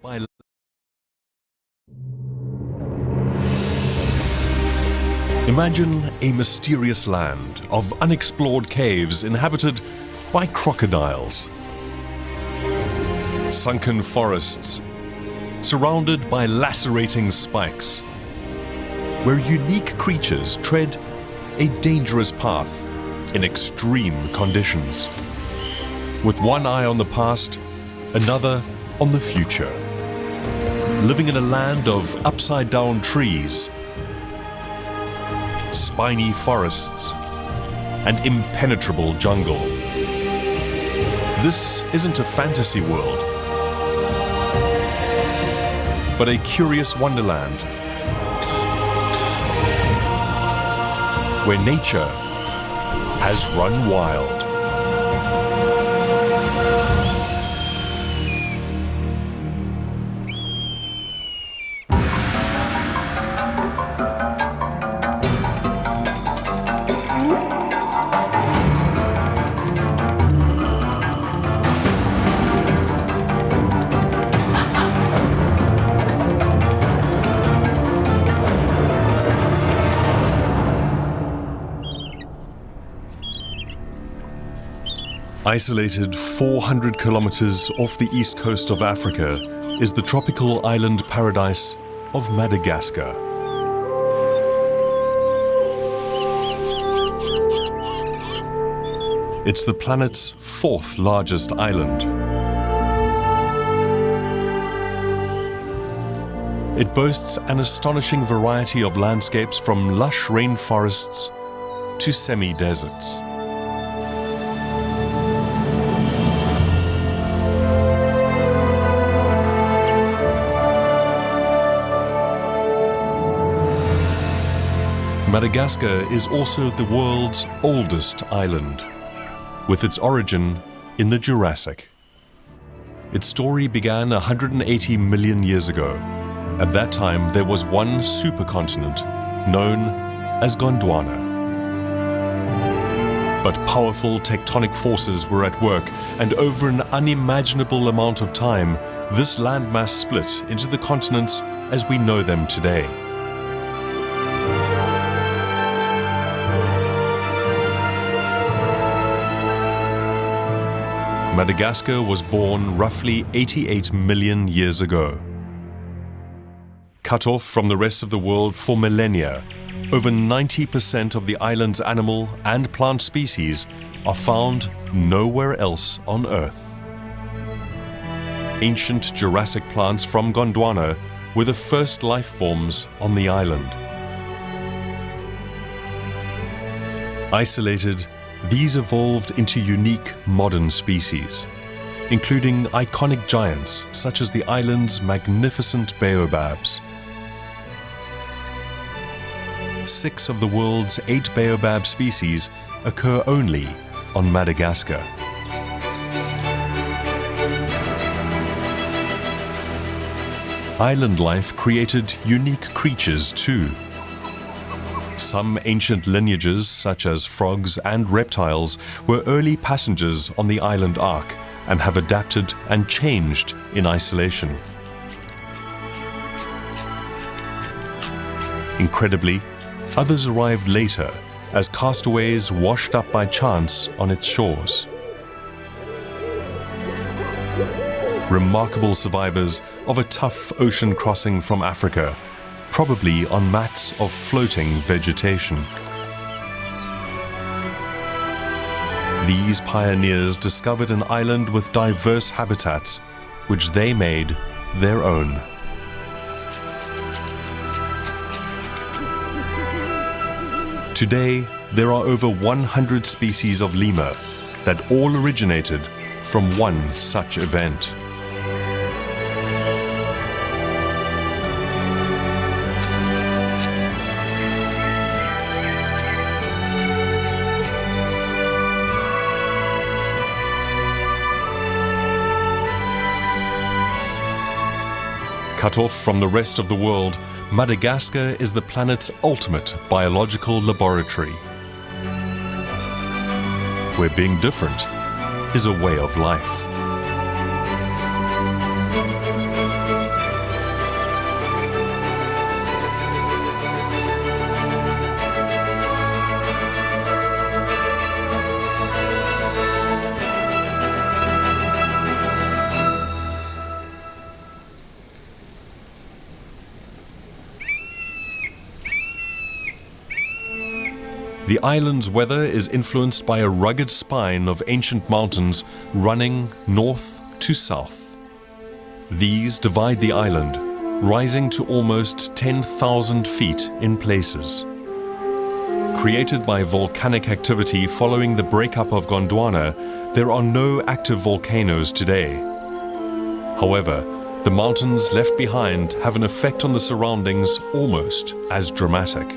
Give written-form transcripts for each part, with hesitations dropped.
by Imagine a mysterious land of unexplored caves inhabited by crocodiles, sunken forests surrounded by lacerating spikes, where unique creatures tread a dangerous path in extreme conditions, with one eye on the past, another on the future, living in a land of upside-down trees, spiny forests, and impenetrable jungle. This isn't a fantasy world, but a curious wonderland where nature has run wild. Isolated 400 kilometers off the east coast of Africa is the tropical island paradise of Madagascar. It's the planet's fourth largest island. It boasts an astonishing variety of landscapes from lush rainforests to semi-deserts. Madagascar is also the world's oldest island, with its origin in the Jurassic. Its story began 180 million years ago. At that time, there was one supercontinent known as Gondwana. But powerful tectonic forces were at work, and over an unimaginable amount of time, this landmass split into the continents as we know them today. Madagascar was born roughly 88 million years ago. Cut off from the rest of the world for millennia, over 90% of the island's animal and plant species are found nowhere else on Earth. Ancient Jurassic plants from Gondwana were the first life forms on the island. Isolated, these evolved into unique modern species, including iconic giants such as the island's magnificent baobabs. 6 of the world's 8 baobab species occur only on Madagascar. Island life created unique creatures too. Some ancient lineages, such as frogs and reptiles, were early passengers on the island ark and have adapted and changed in isolation. Incredibly, others arrived later as castaways washed up by chance on its shores. Remarkable survivors of a tough ocean crossing from Africa, probably on mats of floating vegetation. These pioneers discovered an island with diverse habitats, which they made their own. Today, there are over 100 species of lemur that all originated from one such event. Cut off from the rest of the world, Madagascar is the planet's ultimate biological laboratory, where being different is a way of life. The island's weather is influenced by a rugged spine of ancient mountains running north to south. These divide the island, rising to almost 10,000 feet in places. Created by volcanic activity following the breakup of Gondwana, there are no active volcanoes today. However, the mountains left behind have an effect on the surroundings almost as dramatic.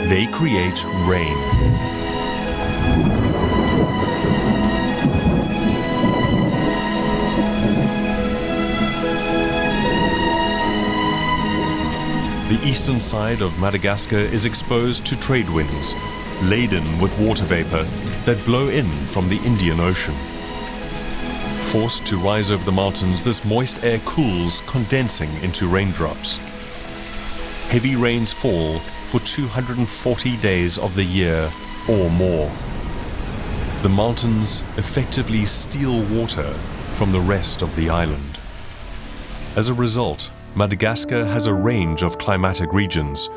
They create rain. The eastern side of Madagascar is exposed to trade winds, laden with water vapor that blow in from the Indian Ocean. Forced to rise over the mountains, this moist air cools, condensing into raindrops. Heavy rains fall for 240 days of the year or more. The mountains effectively steal water from the rest of the island. As a result, Madagascar has a range of climatic regions,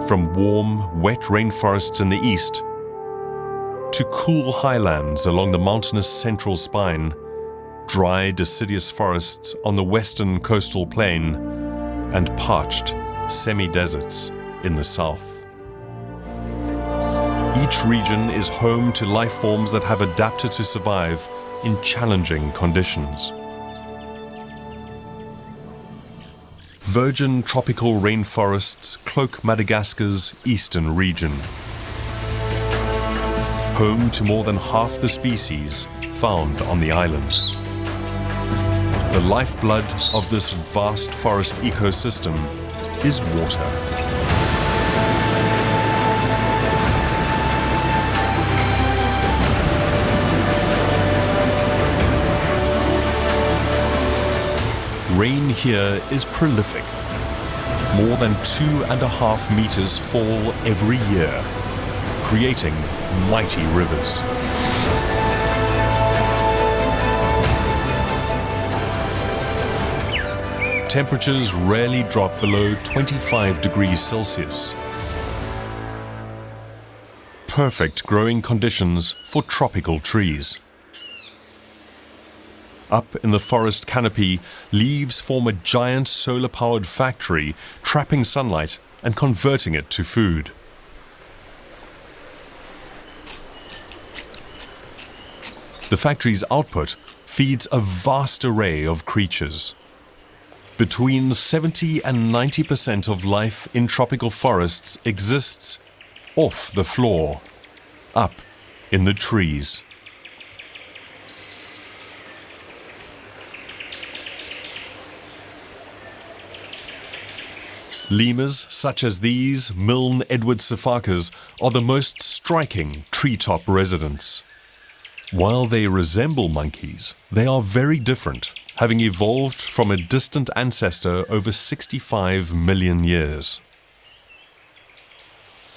from warm, wet rainforests in the east to cool highlands along the mountainous central spine, dry deciduous forests on the western coastal plain, and parched semi-deserts in the south. Each region is home to life forms that have adapted to survive in challenging conditions. Virgin tropical rainforests cloak Madagascar's eastern region, home to more than half the species found on the island. The lifeblood of this vast forest ecosystem is water. Rain here is prolific. More than 2.5 meters fall every year, creating mighty rivers. Temperatures rarely drop below 25 degrees Celsius. Perfect growing conditions for tropical trees. Up in the forest canopy, leaves form a giant solar-powered factory, trapping sunlight and converting it to food. The factory's output feeds a vast array of creatures. Between 70 and 90% of life in tropical forests exists off the floor, up in the trees. Lemurs such as these Milne Edward siphakas are the most striking treetop residents. While they resemble monkeys, they are very different, having evolved from a distant ancestor over 65 million years.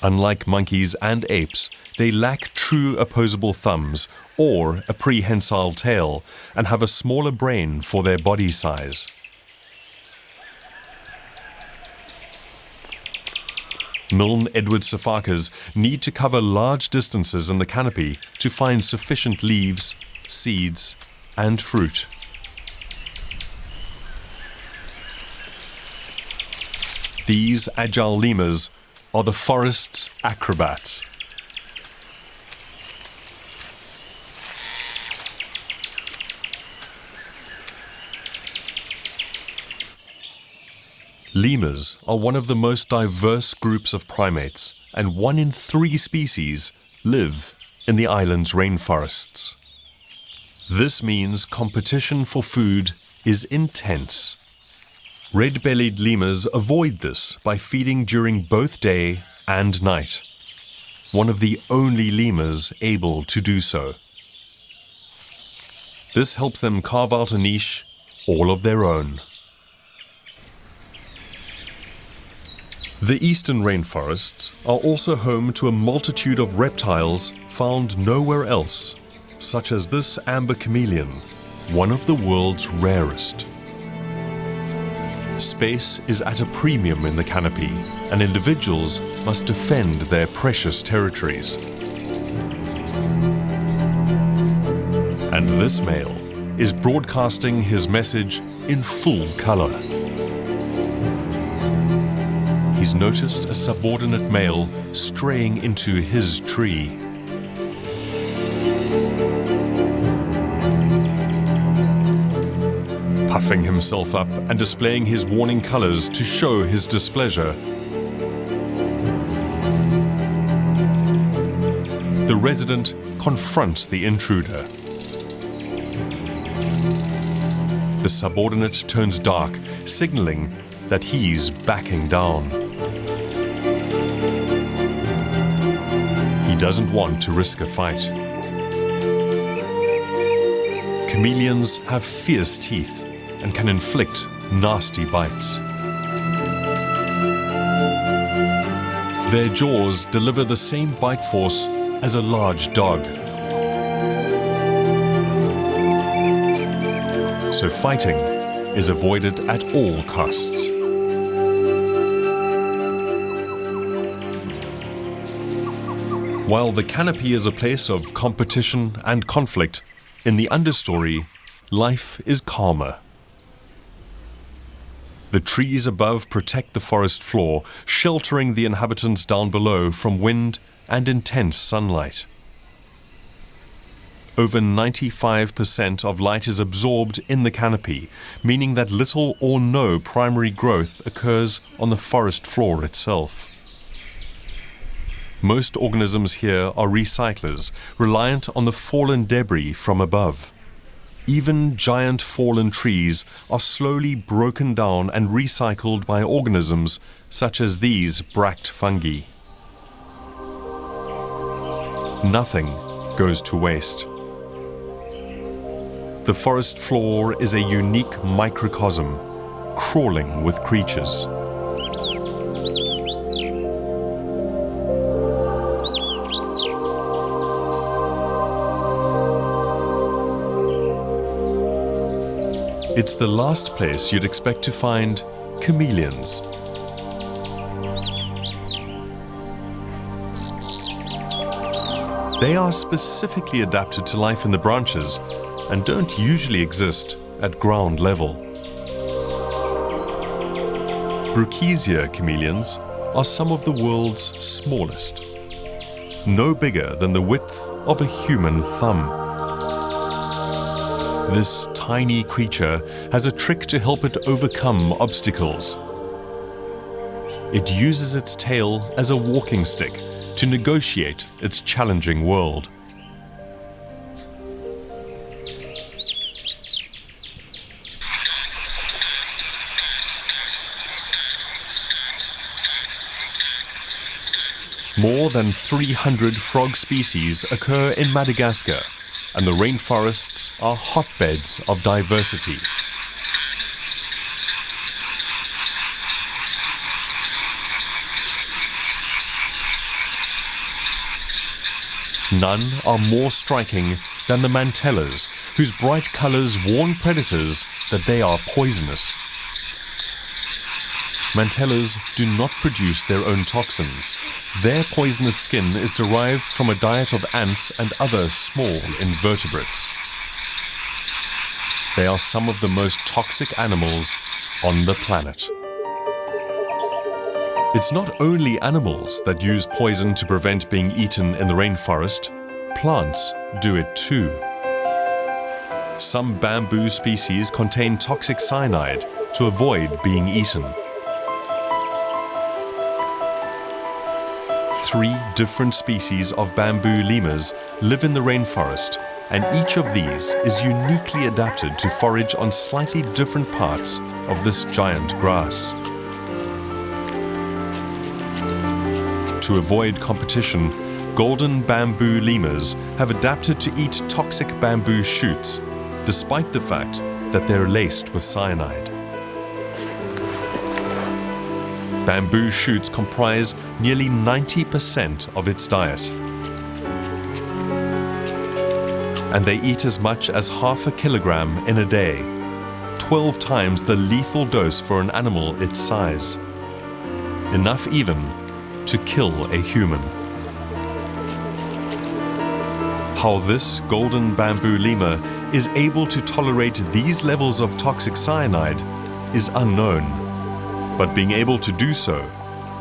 Unlike monkeys and apes, they lack true opposable thumbs or a prehensile tail and have a smaller brain for their body size. Milne Edward siphakas need to cover large distances in the canopy to find sufficient leaves, seeds, and fruit. These agile lemurs are the forest's acrobats. Lemurs are one of the most diverse groups of primates, and 1 in 3 species live in the island's rainforests. This means competition for food is intense. Red-bellied lemurs avoid this by feeding during both day and night, one of the only lemurs able to do so. This helps them carve out a niche all of their own. The eastern rainforests are also home to a multitude of reptiles found nowhere else, such as this amber chameleon, one of the world's rarest. Space is at a premium in the canopy, and individuals must defend their precious territories. And this male is broadcasting his message in full color. He's noticed a subordinate male straying into his tree. Puffing himself up and displaying his warning colors to show his displeasure, the resident confronts the intruder. The subordinate turns dark, signaling that he's backing down. He doesn't want to risk a fight. Chameleons have fierce teeth and can inflict nasty bites. Their jaws deliver the same bite force as a large dog. So fighting is avoided at all costs. While the canopy is a place of competition and conflict, in the understory, life is calmer. The trees above protect the forest floor, sheltering the inhabitants down below from wind and intense sunlight. Over 95% of light is absorbed in the canopy, meaning that little or no primary growth occurs on the forest floor itself. Most organisms here are recyclers, reliant on the fallen debris from above. Even giant fallen trees are slowly broken down and recycled by organisms such as these bract fungi. Nothing goes to waste. The forest floor is a unique microcosm, crawling with creatures. It's the last place you'd expect to find chameleons. They are specifically adapted to life in the branches and don't usually exist at ground level. Bruchisia chameleons are some of the world's smallest, no bigger than the width of a human thumb. This tiny creature has a trick to help it overcome obstacles. It uses its tail as a walking stick to negotiate its challenging world. More than 300 frog species occur in Madagascar, and the rainforests are hotbeds of diversity. None are more striking than the mantellas, whose bright colors warn predators that they are poisonous. Mantellas do not produce their own toxins. Their poisonous skin is derived from a diet of ants and other small invertebrates. They are some of the most toxic animals on the planet. It's not only animals that use poison to prevent being eaten in the rainforest. Plants do it too. Some bamboo species contain toxic cyanide to avoid being eaten. 3 different species of bamboo lemurs live in the rainforest, and each of these is uniquely adapted to forage on slightly different parts of this giant grass. To avoid competition, golden bamboo lemurs have adapted to eat toxic bamboo shoots, despite the fact that they're laced with cyanide. Bamboo shoots comprise nearly 90% of its diet. And they eat as much as half a kilogram in a day, 12 times the lethal dose for an animal its size. Enough even to kill a human. How this golden bamboo lemur is able to tolerate these levels of toxic cyanide is unknown, but being able to do so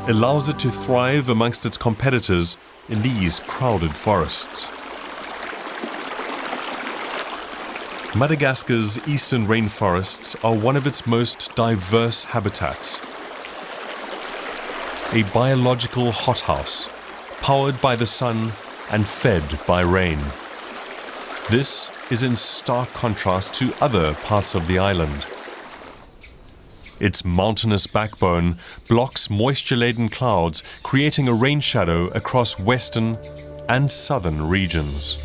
allows it to thrive amongst its competitors in these crowded forests. Madagascar's eastern rainforests are one of its most diverse habitats. A biological hothouse, powered by the sun and fed by rain. This is in stark contrast to other parts of the island. Its mountainous backbone blocks moisture-laden clouds, creating a rain shadow across western and southern regions.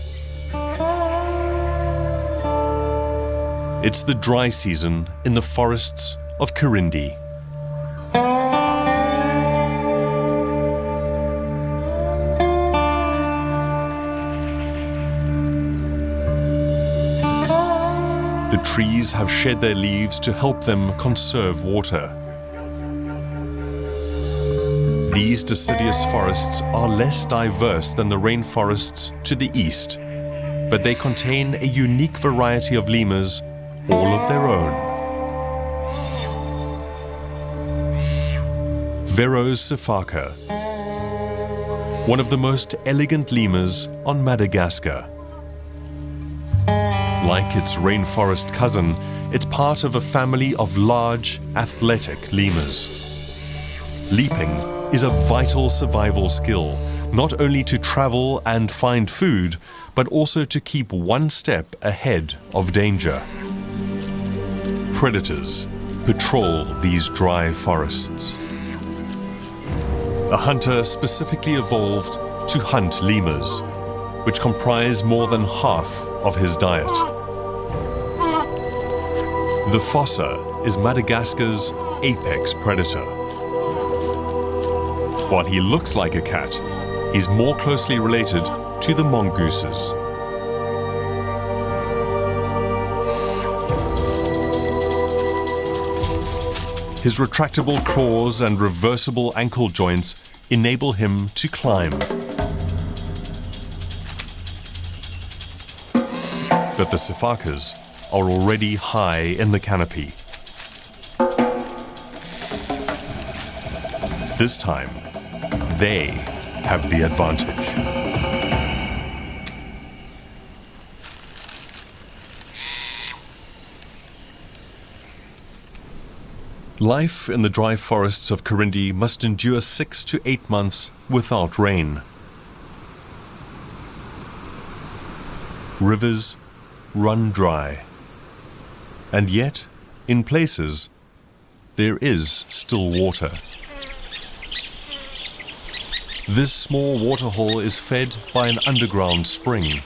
It's the dry season in the forests of Karindi. The trees have shed their leaves to help them conserve water. These deciduous forests are less diverse than the rainforests to the east, but they contain a unique variety of lemurs, all of their own. Vero's sifaka, one of the most elegant lemurs on Madagascar. Like its rainforest cousin, it's part of a family of large, athletic lemurs. Leaping is a vital survival skill, not only to travel and find food, but also to keep one step ahead of danger. Predators patrol these dry forests. A hunter specifically evolved to hunt lemurs, which comprise more than half of his diet. The fossa is Madagascar's apex predator. While he looks like a cat, he's more closely related to the mongooses. His retractable claws and reversible ankle joints enable him to climb. But the sifakas are already high in the canopy. This time, they have the advantage. Life in the dry forests of Karindi must endure 6 to 8 months without rain. Rivers run dry. And yet, in places, there is still water. This small waterhole is fed by an underground spring,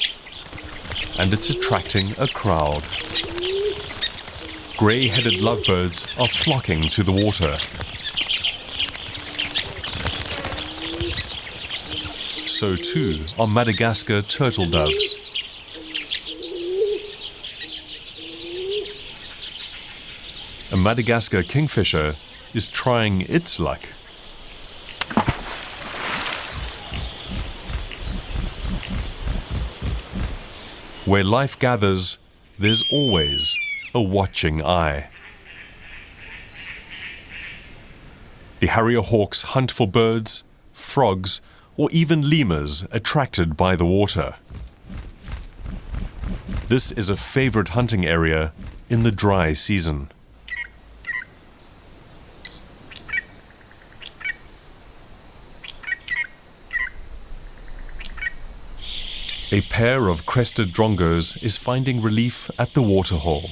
and it's attracting a crowd. Grey-headed lovebirds are flocking to the water. So too are Madagascar turtle doves. A Madagascar kingfisher is trying its luck. Where life gathers, there's always a watching eye. The harrier hawks hunt for birds, frogs, or even lemurs attracted by the water. This is a favorite hunting area in the dry season. A pair of crested drongos is finding relief at the waterhole.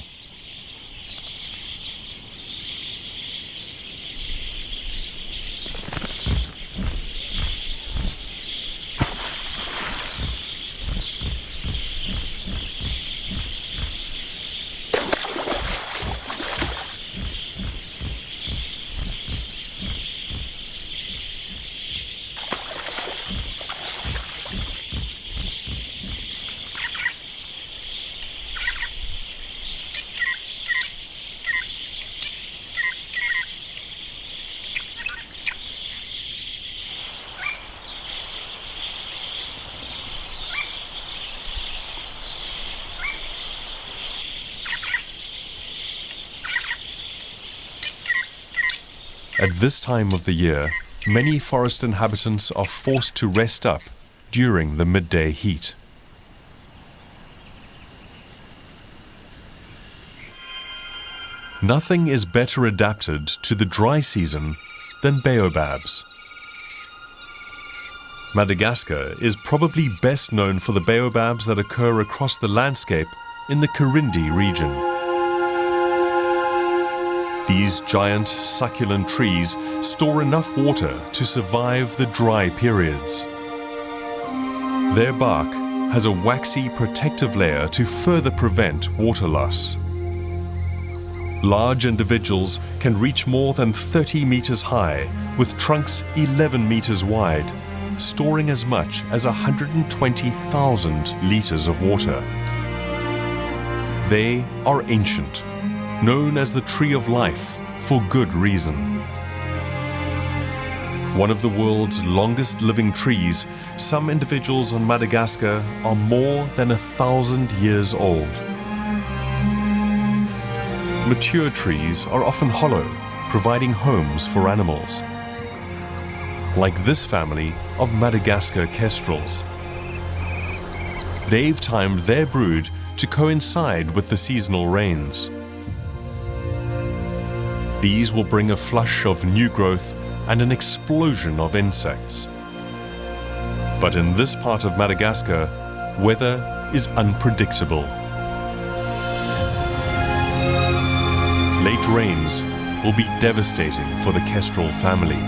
At this time of the year, many forest inhabitants are forced to rest up during the midday heat. Nothing is better adapted to the dry season than baobabs. Madagascar is probably best known for the baobabs that occur across the landscape in the Karindi region. These giant succulent trees store enough water to survive the dry periods. Their bark has a waxy protective layer to further prevent water loss. Large individuals can reach more than 30 meters high, with trunks 11 meters wide, storing as much as 120,000 liters of water. They are ancient, known as the Tree of Life for good reason. One of the world's longest living trees, some individuals on Madagascar are more than 1,000 years old. Mature trees are often hollow, providing homes for animals, like this family of Madagascar kestrels. They've timed their brood to coincide with the seasonal rains. These will bring a flush of new growth and an explosion of insects. But in this part of Madagascar, weather is unpredictable. Late rains will be devastating for the kestrel family.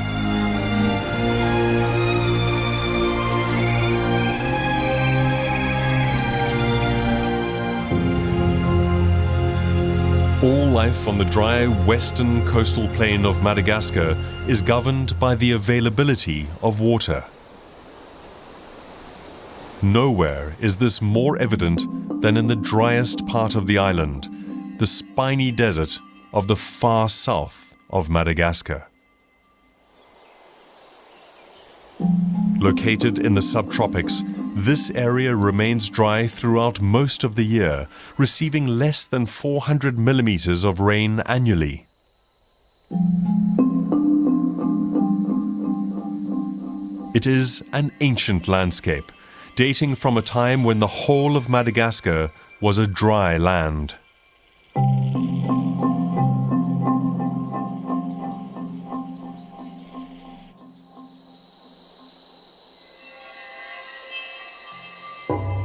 All life on the dry western coastal plain of Madagascar is governed by the availability of water. Nowhere is this more evident than in the driest part of the island, the spiny desert of the far south of Madagascar. Located in the subtropics, this area remains dry throughout most of the year, receiving less than 400 millimeters of rain annually. It is an ancient landscape, dating from a time when the whole of Madagascar was a dry land.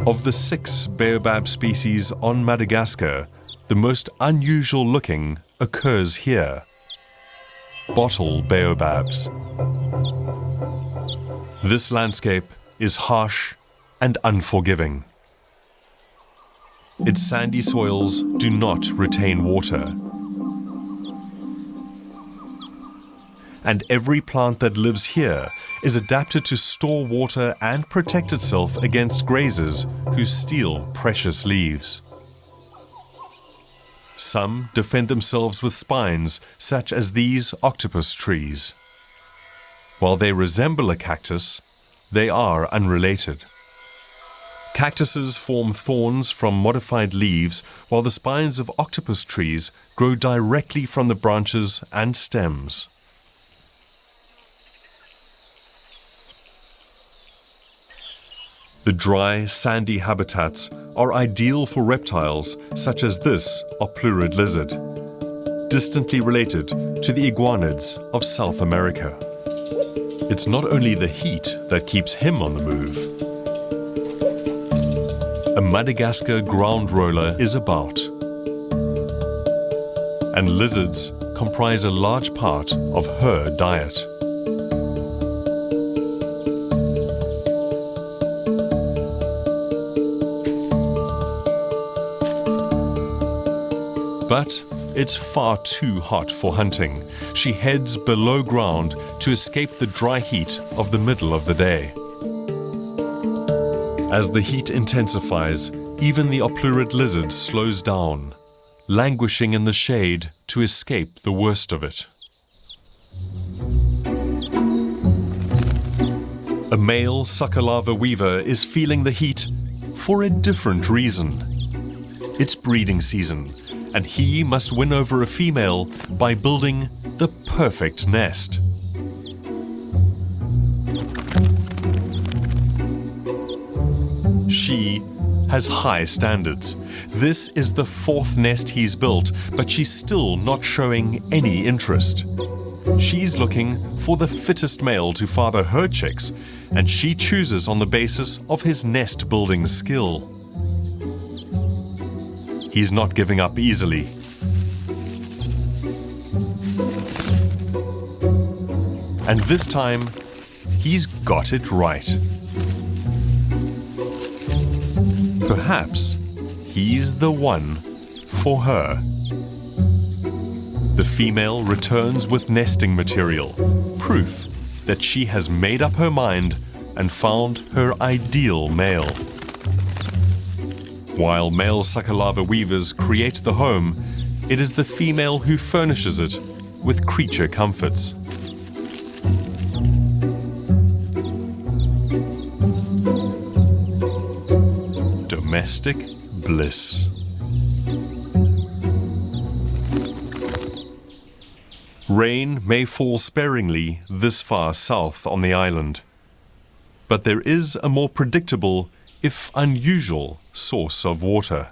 Of the 6 baobab species on Madagascar, the most unusual looking occurs here: bottle baobabs. This landscape is harsh and unforgiving. Its sandy soils do not retain water. And every plant that lives here is adapted to store water and protect itself against grazers who steal precious leaves. Some defend themselves with spines, such as these octopus trees. While they resemble a cactus, they are unrelated. Cactuses form thorns from modified leaves, while the spines of octopus trees grow directly from the branches and stems. The dry, sandy habitats are ideal for reptiles such as this oplurid lizard, distantly related to the iguanids of South America. It's not only the heat that keeps him on the move. A Madagascar ground roller is about, and lizards comprise a large part of her diet. But it's far too hot for hunting. She heads below ground to escape the dry heat of the middle of the day. As the heat intensifies, even the oplurid lizard slows down, languishing in the shade to escape the worst of it. A male sucker larva weaver is feeling the heat for a different reason. It's breeding season, and he must win over a female by building the perfect nest. She has high standards. This is the 4th nest he's built, but she's still not showing any interest. She's looking for the fittest male to father her chicks, and she chooses on the basis of his nest building skill. He's not giving up easily. And this time, he's got it right. Perhaps he's the one for her. The female returns with nesting material, proof that she has made up her mind and found her ideal male. While male sucker larva weavers create the home, it is the female who furnishes it with creature comforts. Domestic bliss. Rain may fall sparingly this far south on the island, but there is a more predictable, if unusual, source of water.